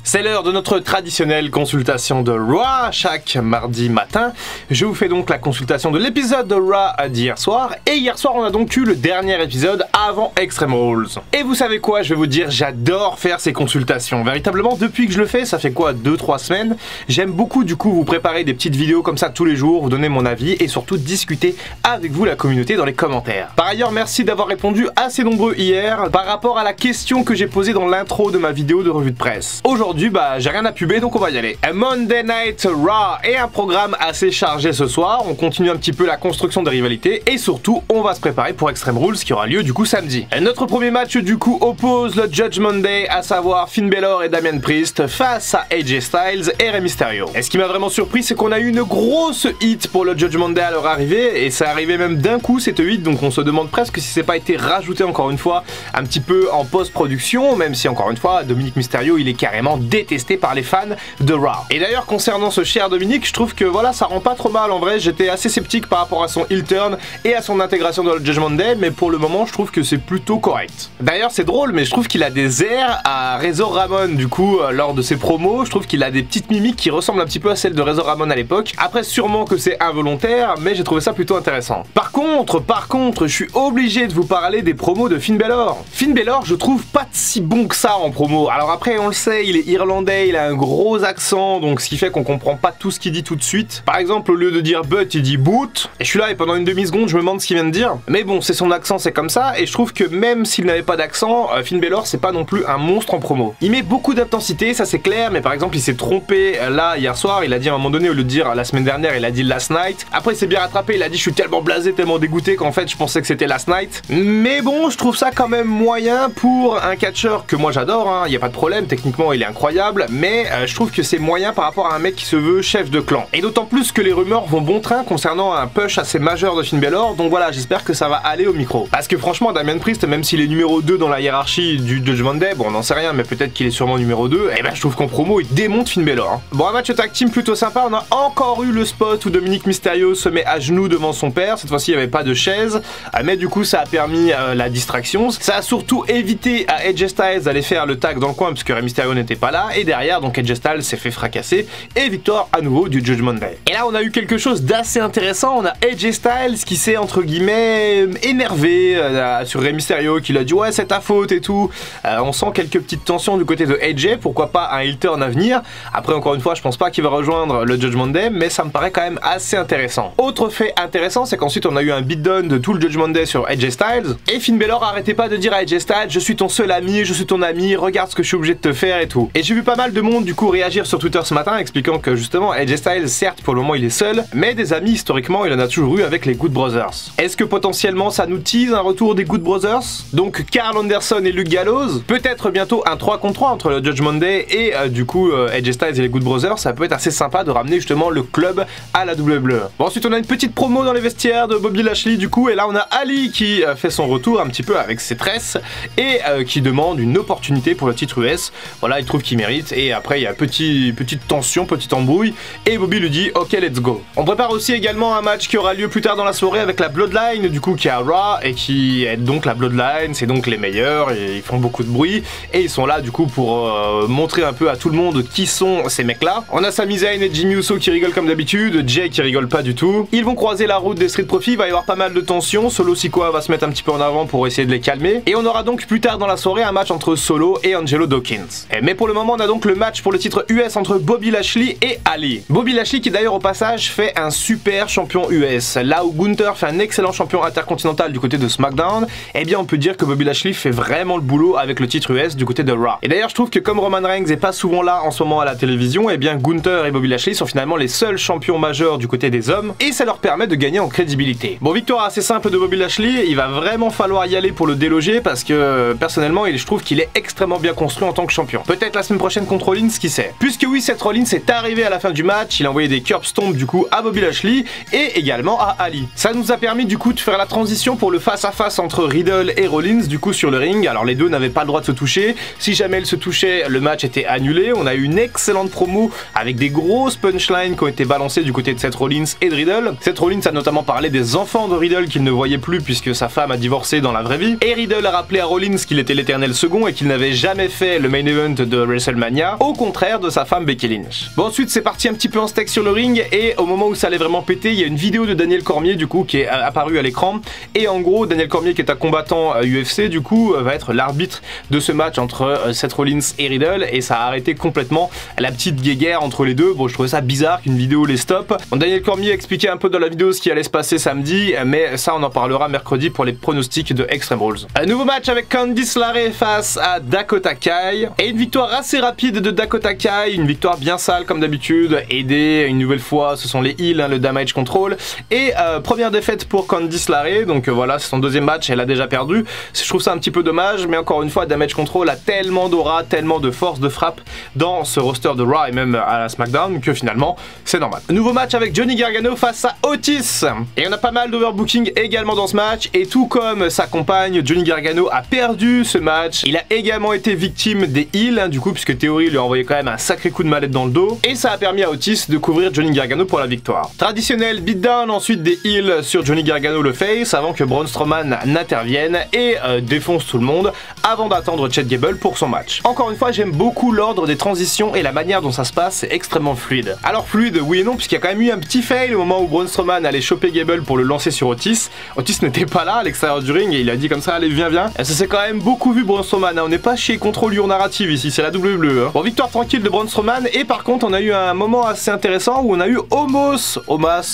C'est l'heure de notre traditionnelle consultation de Raw chaque mardi matin. Je vous fais donc la consultation de l'épisode de Raw d'hier soir. Et hier soir, on a donc eu le dernier épisode avant Extreme Rules. Et vous savez quoi, je vais vous dire, j'adore faire ces consultations. Véritablement, depuis que je le fais, ça fait quoi, 2-3 semaines. J'aime beaucoup du coup vous préparer des petites vidéos comme ça tous les jours, vous donner mon avis et surtout discuter avec vous, la communauté, dans les commentaires. Par ailleurs, merci d'avoir répondu assez nombreux hier par rapport à la question que j'ai posée dans l'intro de ma vidéo de revue de presse. Aujourd'hui, j'ai rien à puber, donc on va y aller. A Monday Night Raw est un programme assez chargé ce soir. On continue un petit peu la construction des rivalités et surtout, on va se préparer pour Extreme Rules qui aura lieu du coup samedi. Et notre premier match du coup oppose le Judgment Day, à savoir Finn Balor et Damian Priest face à AJ Styles et Rey Mysterio. Et ce qui m'a vraiment surpris, c'est qu'on a eu une grosse hit pour le Judgment Day à leur arrivée et ça arrivait même d'un coup cette hit, donc on se demande presque si c'est pas été rajouté encore une fois un petit peu en post-production, même si encore une fois Dominic Mysterio il est carrément détesté par les fans de Raw. Et d'ailleurs concernant ce cher Dominic, je trouve que voilà, ça rend pas trop mal en vrai. J'étais assez sceptique par rapport à son heel turn et à son intégration dans le Judgment Day, mais pour le moment je trouve que c'est plutôt correct. D'ailleurs c'est drôle, mais je trouve qu'il a des airs à Razor Ramon du coup lors de ses promos. Je trouve qu'il a des petites mimiques qui ressemblent un petit peu à celles de Razor Ramon à l'époque. Après sûrement que c'est involontaire, mais j'ai trouvé ça plutôt intéressant. Par contre, je suis obligé de vous parler des promos de Finn Balor. Finn Balor, je trouve pas si bon que ça en promo. Alors après on le sait, il est irlandais, il a un gros accent, donc ce qui fait qu'on comprend pas tout ce qu'il dit tout de suite. Par exemple, au lieu de dire but, il dit boot. Et je suis là et pendant une demi-seconde, je me demande ce qu'il vient de dire. Mais bon, c'est son accent, c'est comme ça. Et je trouve que même s'il n'avait pas d'accent, Finn Balor, c'est pas non plus un monstre en promo. Il met beaucoup d'intensité, ça c'est clair, mais par exemple, il s'est trompé là hier soir. Il a dit à un moment donné, au lieu de dire la semaine dernière, il a dit last night. Après, il s'est bien rattrapé, il a dit je suis tellement blasé, tellement dégoûté qu'en fait, je pensais que c'était last night. Mais bon, je trouve ça quand même moyen pour un catcheur que moi j'adore, hein. Y a pas de problème, techniquement, il est incroyable, mais je trouve que c'est moyen par rapport à un mec qui se veut chef de clan. Et d'autant plus que les rumeurs vont bon train concernant un push assez majeur de Finn Balor, donc voilà, j'espère que ça va aller au micro. Parce que franchement, Damian Priest, même s'il est numéro 2 dans la hiérarchie du Judgment Day, bon on n'en sait rien, mais peut-être qu'il est sûrement numéro 2, et ben je trouve qu'en promo il démonte Finn Balor. Hein. Bon, un match tag team plutôt sympa, on a encore eu le spot où Dominic Mysterio se met à genoux devant son père, cette fois-ci il n'y avait pas de chaise, mais du coup ça a permis la distraction, ça a surtout évité à AJ Styles d'aller faire le tag dans le coin puisque Rey Mysterio n'était pas là, et derrière donc AJ Styles s'est fait fracasser et victoire à nouveau du Judgment Day. Et là on a eu quelque chose d'assez intéressant, on a AJ Styles qui s'est entre guillemets énervé sur Rey Mysterio, qui lui a dit ouais c'est ta faute et tout. On sent quelques petites tensions du côté de AJ, pourquoi pas un heel turn à venir. Après encore une fois je pense pas qu'il va rejoindre le Judgment Day, mais ça me paraît quand même assez intéressant. Autre fait intéressant, c'est qu'ensuite on a eu un beatdown de tout le Judgment Day sur AJ Styles et Finn Balor arrêtait pas de dire à AJ Styles je suis ton seul ami, je suis ton ami, regarde ce que je suis obligé de te faire et tout. Et j'ai vu pas mal de monde du coup réagir sur Twitter ce matin expliquant que justement AJ Styles, certes pour le moment il est seul, mais des amis historiquement il en a toujours eu avec les Good Brothers. Est-ce que potentiellement ça nous tease un retour des Good Brothers? Donc Karl Anderson et Luke Gallows, peut-être bientôt un 3 contre 3 entre le Judgment Day et du coup AJ Styles et les Good Brothers, ça peut être assez sympa de ramener justement le club à la WWE. Bon, ensuite on a une petite promo dans les vestiaires de Bobby Lashley du coup, et là on a Ali qui fait son retour un petit peu avec ses tresses et qui demande une opportunité pour le titre US. Voilà, il trouve qu'il mérite et après il y a petite tension, petite embrouille et Bobby lui dit ok let's go. On prépare aussi également un match qui aura lieu plus tard dans la soirée avec la Bloodline du coup qui est à Raw et qui est donc la Bloodline, c'est donc les meilleurs et ils font beaucoup de bruit et ils sont là du coup pour montrer un peu à tout le monde qui sont ces mecs là. On a Sami Zayn et Jimmy Uso qui rigolent comme d'habitude, Jay qui rigole pas du tout. Ils vont croiser la route des Street Profits, il va y avoir pas mal de tensions, Solo Sikoa va se mettre un petit peu en avant pour essayer de les calmer et on aura donc plus tard dans la soirée un match entre Solo et Angelo Dawkins. Mais pour le moment on a donc le match pour le titre US entre Bobby Lashley et Ali. Bobby Lashley qui d'ailleurs au passage fait un super champion US. Là où Gunther fait un excellent champion intercontinental du côté de SmackDown, eh bien on peut dire que Bobby Lashley fait vraiment le boulot avec le titre US du côté de Raw. Et d'ailleurs je trouve que comme Roman Reigns est pas souvent là en ce moment à la télévision, eh bien Gunther et Bobby Lashley sont finalement les seuls champions majeurs du côté des hommes et ça leur permet de gagner en crédibilité. Bon, victoire assez simple de Bobby Lashley, il va vraiment falloir y aller pour le déloger parce que personnellement je trouve qu'il est extrêmement bien construit en tant que champion. Peut-être la semaine prochaine contre Rollins, qui sait. Puisque oui, Seth Rollins est arrivé à la fin du match, il a envoyé des curb stomp du coup à Bobby Lashley et également à Ali. Ça nous a permis du coup de faire la transition pour le face-à-face entre entre Riddle et Rollins du coup sur le ring. Alors les deux n'avaient pas le droit de se toucher. Si jamais ils se touchaient, le match était annulé. On a eu une excellente promo avec des grosses punchlines qui ont été balancées du côté de Seth Rollins et de Riddle. Seth Rollins a notamment parlé des enfants de Riddle qu'il ne voyait plus puisque sa femme a divorcé dans la vraie vie. Et Riddle a rappelé à Rollins qu'il était l'éternel second et qu'il n'avait jamais fait le main event de WrestleMania, au contraire de sa femme Becky Lynch. Bon, ensuite c'est parti un petit peu en steak sur le ring et au moment où ça allait vraiment péter, il y a une vidéo de Daniel Cormier du coup qui est apparue à l'écran et en gros Daniel Cormier qui est un combattant UFC du coup va être l'arbitre de ce match entre Seth Rollins et Riddle et ça a arrêté complètement la petite guéguerre entre les deux. Bon, je trouvais ça bizarre qu'une vidéo les stoppe. Bon, Daniel Cormier expliquait un peu dans la vidéo ce qui allait se passer samedi, mais ça on en parlera mercredi pour les pronostics de Extreme Rules. Un nouveau match avec Candice LeRae face à Dakota Kai et une victoire assez rapide de Dakota Kai, une victoire bien sale comme d'habitude, aidée une nouvelle fois, ce sont les heals, hein, le damage control et première défaite pour Candice LeRae, donc voilà, c'est son deuxième match, elle a déjà perdu. Je trouve ça un petit peu dommage, mais encore une fois, damage control a tellement d'aura, tellement de force de frappe dans ce roster de Raw et même à la SmackDown que finalement c'est normal. Nouveau match avec Johnny Gargano face à Otis et on a pas mal d'overbooking également dans ce match et tout comme sa compagne, Johnny Gargano a perdu ce match. Il a également été victime des heals, hein, du coup, puisque Theory lui a envoyé quand même un sacré coup de mallette dans le dos et ça a permis à Otis de couvrir Johnny Gargano pour la victoire. Traditionnel beatdown, ensuite des heals sur Johnny Gargano le face avant que Braun Strowman n'intervienne et défonce tout le monde avant d'attendre Chad Gable pour son match. Encore une fois, j'aime beaucoup l'ordre des transitions et la manière dont ça se passe, c'est extrêmement fluide. Alors fluide, oui et non, puisqu'il y a quand même eu un petit fail au moment où Braun Strowman allait choper Gable pour le lancer sur Otis. Otis n'était pas là à l'extérieur du ring et il a dit comme ça, allez viens viens. Et ça s'est quand même beaucoup vu Braun Strowman, hein. On n'est pas chez Control Your Narrative ici, c'est la WWE. Hein. Bon, victoire tranquille de Braun Strowman et par contre on a eu un moment assez intéressant où on a eu Omos,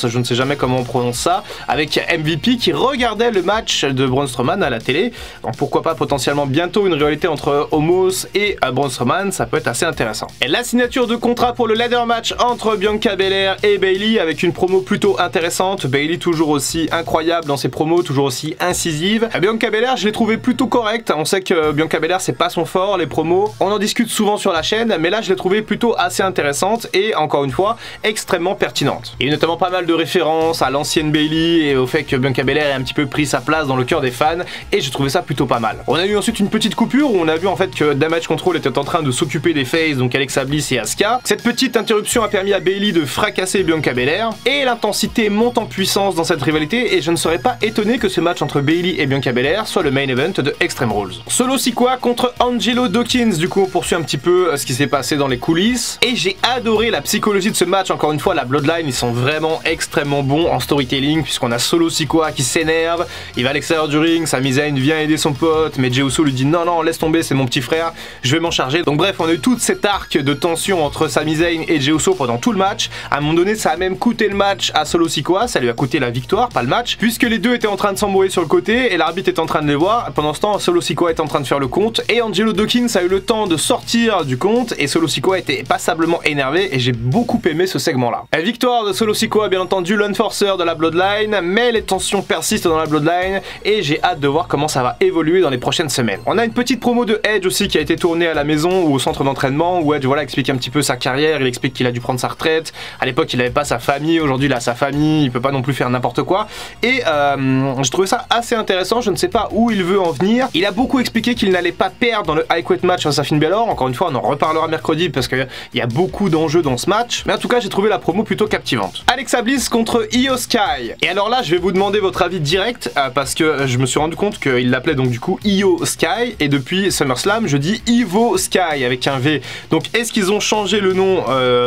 je ne sais jamais comment on prononce ça, avec MVP qui regardait le match de Braun Strowman à la télé. Donc pourquoi pas potentiellement bientôt une rivalité entre Omos et Braun Strowman, ça peut être assez intéressant. Et la signature de contrat pour le ladder match entre Bianca Belair et Bayley avec une promo plutôt intéressante. Bayley toujours aussi incroyable dans ses promos, toujours aussi incisive. Bianca Belair, je l'ai trouvé plutôt correcte. On sait que Bianca Belair c'est pas son fort, les promos. On en discute souvent sur la chaîne, mais là je l'ai trouvé plutôt assez intéressante et encore une fois extrêmement pertinente. Il y a notamment pas mal de références à l'ancienne Bayley et au fait que Bianca Belair ait un petit peu pris sa place dans le cœur des fans et j'ai trouvé ça plutôt pas mal. On a eu ensuite une petite coupure où on a vu en fait que Damage Control était en train de s'occuper des faces, donc Alexa Bliss et Asuka. Cette petite interruption a permis à Bayley de fracasser Bianca Belair et l'intensité monte en puissance dans cette rivalité et je ne serais pas étonné que ce match entre Bayley et Bianca Belair soit le main event de Extreme Rules. Solo Sikoa contre Angelo Dawkins, du coup on poursuit un petit peu ce qui s'est passé dans les coulisses et j'ai adoré la psychologie de ce match. Encore une fois, la Bloodline ils sont vraiment extrêmement bons en storytelling puisqu'on a Solo Sikoa qui s'énerve, il va à l'extérieur du ring, Sami Zayn vient aider son pote mais Jey Uso lui dit non non laisse tomber, c'est mon petit frère, je vais m'en charger. Donc bref, on a eu toute cette arc de tension entre Sami Zayn et Jey Uso pendant tout le match. À un moment donné ça a même coûté le match à Solo Sikoa, ça lui a coûté la victoire, pas le match, puisque les deux étaient en train de s'embrouiller sur le côté et l'arbitre est en train de les voir. Pendant ce temps, Solo Sikoa est en train de faire le compte et Angelo Dawkins a eu le temps de sortir du compte et Solo Sikoa était passablement énervé et j'ai beaucoup aimé ce segment là. La victoire de Solo Sikoa, bien entendu l'enforcer de la Bloodline, mais les tensions persistent dans la Bloodline et j'ai hâte de voir comment ça va évoluer dans les prochaines semaines. On a une petite promo de Edge aussi qui a été tournée à la maison ou au centre d'entraînement où Edge voilà explique un petit peu sa carrière, il explique qu'il a dû prendre sa retraite, à l'époque il n'avait pas sa famille, aujourd'hui il a sa famille, il peut pas non plus faire n'importe quoi et je trouvais ça assez intéressant, je ne sais pas où il veut en venir. Il a beaucoup expliqué qu'il n'allait pas perdre dans le High Quit match face à Finn Balor, encore une fois on en reparlera mercredi parce qu'il y a beaucoup d'enjeux dans ce match, mais en tout cas j'ai trouvé la promo plutôt captivante. Alexa Bliss contre Io Sky, et alors là je vais vous demander votre avis direct parce que je me suis rendu compte qu'il l'appelait donc du coup Io Sky et depuis SummerSlam je dis Ivo Sky avec un V. Donc est-ce qu'ils ont changé le nom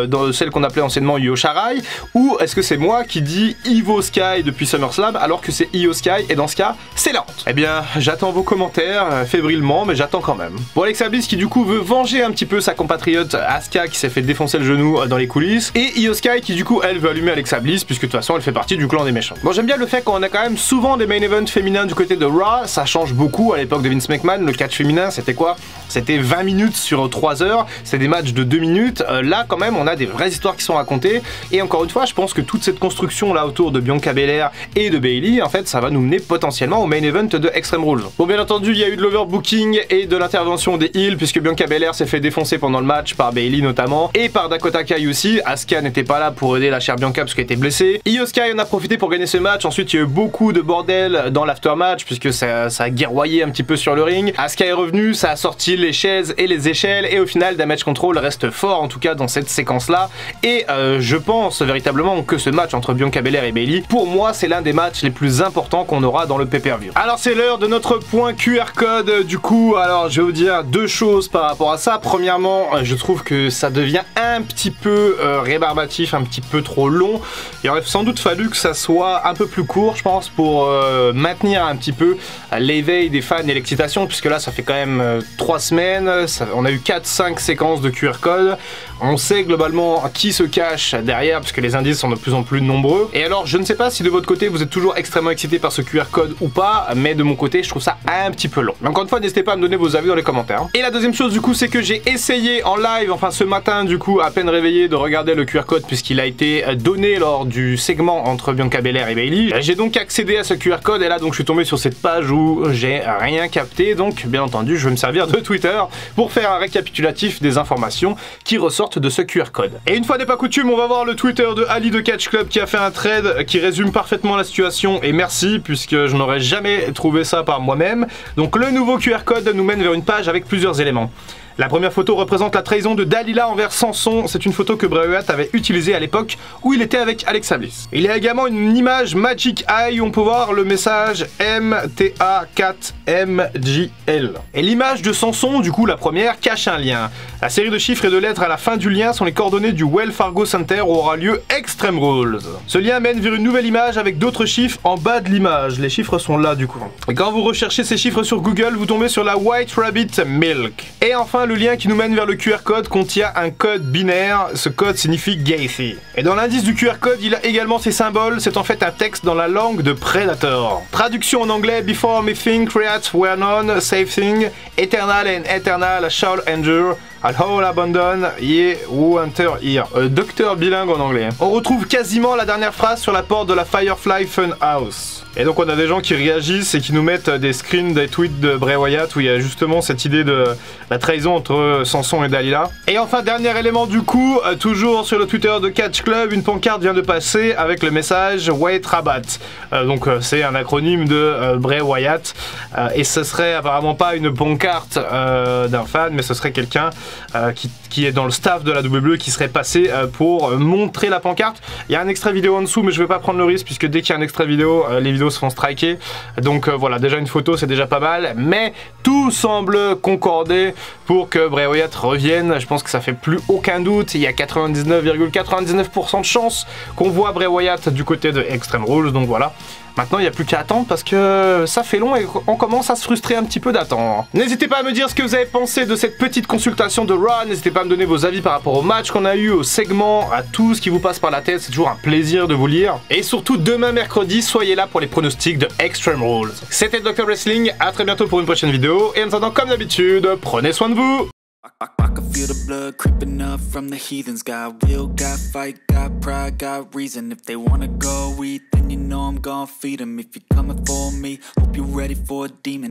dans celle qu'on appelait anciennement Io Shirai ou est-ce que c'est moi qui dis Ivo Sky depuis SummerSlam alors que c'est Io Sky et dans ce cas c'est la honte? Eh bien j'attends vos commentaires fébrilement mais j'attends quand même. Bon, Alexa Bliss qui du coup veut venger un petit peu sa compatriote Asuka qui s'est fait défoncer le genou dans les coulisses et Io Sky qui du coup elle veut allumer Alexa Bliss puisque de toute façon elle fait partie du clan des méchants. Bon, j'aime bien le fait qu'on a quand même souvent des main events féminins du côté de Raw, ça change beaucoup. À l'époque de Vince McMahon le catch féminin c'était quoi? c'était 20 minutes sur 3 heures, c'est des matchs de 2 minutes. Là quand même on a des vraies histoires qui sont racontées, et encore une fois je pense que toute cette construction là autour de Bianca Belair et de Bayley, en fait ça va nous mener potentiellement au main event de Extreme Rules. Bon, bien entendu il y a eu de l'overbooking et de l'intervention des heels, puisque Bianca Belair s'est fait défoncer pendant le match par Bayley notamment, et par Dakota Kai aussi. Asuka n'était pas là pour aider la chère Bianca parce qu'elle était blessée. Io Sky en a profité pour gagner ce match. Ensuite il y a eu beaucoup de bordel dans l'aftermatch puisque ça a guerroyé un petit peu sur le ring. Asuka est revenue, ça a sorti les chaises et les échelles, et au final Damage Control reste fort en tout cas dans cette séquence là, et je pense véritablement que ce match entre Bianca Belair et Bayley, pour moi c'est l'un des matchs les plus importants qu'on aura dans le pay-per-view. Alors c'est l'heure de notre point QR code du coup. Alors je vais vous dire deux choses par rapport à ça. Premièrement, je trouve que ça devient un petit peu rébarbatif, un petit peu trop long. Il aurait sans doute fallu que ça soit un peu plus court, je pense, pour maintenir un petit peu l'éveil des fans et l'excitation, puisque là ça fait quand même 3 semaines, on a eu 4-5 séquences de QR code. On sait globalement qui se cache derrière, puisque les indices sont de plus en plus nombreux. Et alors je ne sais pas si de votre côté vous êtes toujours extrêmement excité par ce QR code ou pas, mais de mon côté je trouve ça un petit peu long. Mais encore une fois, n'hésitez pas à me donner vos avis dans les commentaires. Et la deuxième chose du coup, c'est que j'ai essayé en live, enfin ce matin du coup, à peine réveillé, de regarder le QR code puisqu'il a été donné lors du segment entre Bianca Belair et Bayley. J'ai donc accédé à ce QR code, et là donc je suis tombé sur cette page où j'ai rien capté, donc bien entendu je vais me servir de Twitter pour faire un récapitulatif des informations qui ressortent de ce QR code. Et une fois n'est pas coutume, on va voir le Twitter de Ali de Catch Club qui a fait un thread qui résume parfaitement la situation, et merci puisque je n'aurais jamais trouvé ça par moi-même. Donc le nouveau QR code nous mène vers une page avec plusieurs éléments. La première photo représente la trahison de Dalila envers Samson. C'est une photo que Bray Wyatt avait utilisée à l'époque où il était avec Alexa Bliss. Il y a également une image Magic Eye où on peut voir le message MTA4MGL. Et l'image de Samson, du coup la première, cache un lien. La série de chiffres et de lettres à la fin du lien sont les coordonnées du Wells Fargo Center où aura lieu Extreme Rules. Ce lien mène vers une nouvelle image avec d'autres chiffres en bas de l'image. Les chiffres sont là du coup. Et quand vous recherchez ces chiffres sur Google, vous tombez sur la White Rabbit Milk. Et enfin, le lien qui nous mène vers le QR code contient un code binaire. Ce code signifie Gacy. Et dans l'indice du QR code, il a également ses symboles. C'est en fait un texte dans la langue de Predator. Traduction en anglais: Before me think create were none, save thing, eternal and eternal shall endure. I'll all abandon, ye who enter here. Docteur bilingue en anglais. On retrouve quasiment la dernière phrase sur la porte de la Firefly Funhouse. Et donc on a des gens qui réagissent et qui nous mettent des screens, des tweets de Bray Wyatt où il y a justement cette idée de la trahison entre Samson et Dalila. Et enfin, dernier élément du coup, toujours sur le Twitter de Catch Club, une pancarte vient de passer avec le message White Rabbit. Donc c'est un acronyme de Bray Wyatt. Et ce serait apparemment pas une pancarte d'un fan, mais ce serait quelqu'un qui est dans le staff de la WWE qui serait passé pour montrer la pancarte. Il y a un extrait vidéo en dessous, mais je vais pas prendre le risque puisque dès qu'il y a un extrait vidéo, les vidéos se font striker. Donc voilà, déjà une photo c'est déjà pas mal, mais tout semble concorder pour que Bray Wyatt revienne. Je pense que ça fait plus aucun doute. Il y a 99,99% de chances qu'on voit Bray Wyatt du côté de Extreme Rules, donc voilà. Maintenant, il n'y a plus qu'à attendre parce que ça fait long et on commence à se frustrer un petit peu d'attendre. N'hésitez pas à me dire ce que vous avez pensé de cette petite consultation de Raw. N'hésitez pas à me donner vos avis par rapport au match qu'on a eu, au segment, à tout ce qui vous passe par la tête. C'est toujours un plaisir de vous lire. Et surtout, demain mercredi, soyez là pour les pronostics de Extreme Rules. C'était Dr Wrestling. À très bientôt pour une prochaine vidéo. Et en attendant, comme d'habitude, prenez soin de vous. I can feel the blood creeping up from the heathens. Got will, got fight, got pride, got reason. If they wanna go eat, then you know I'm gon' feed them. If you're coming for me, hope you're ready for a demon.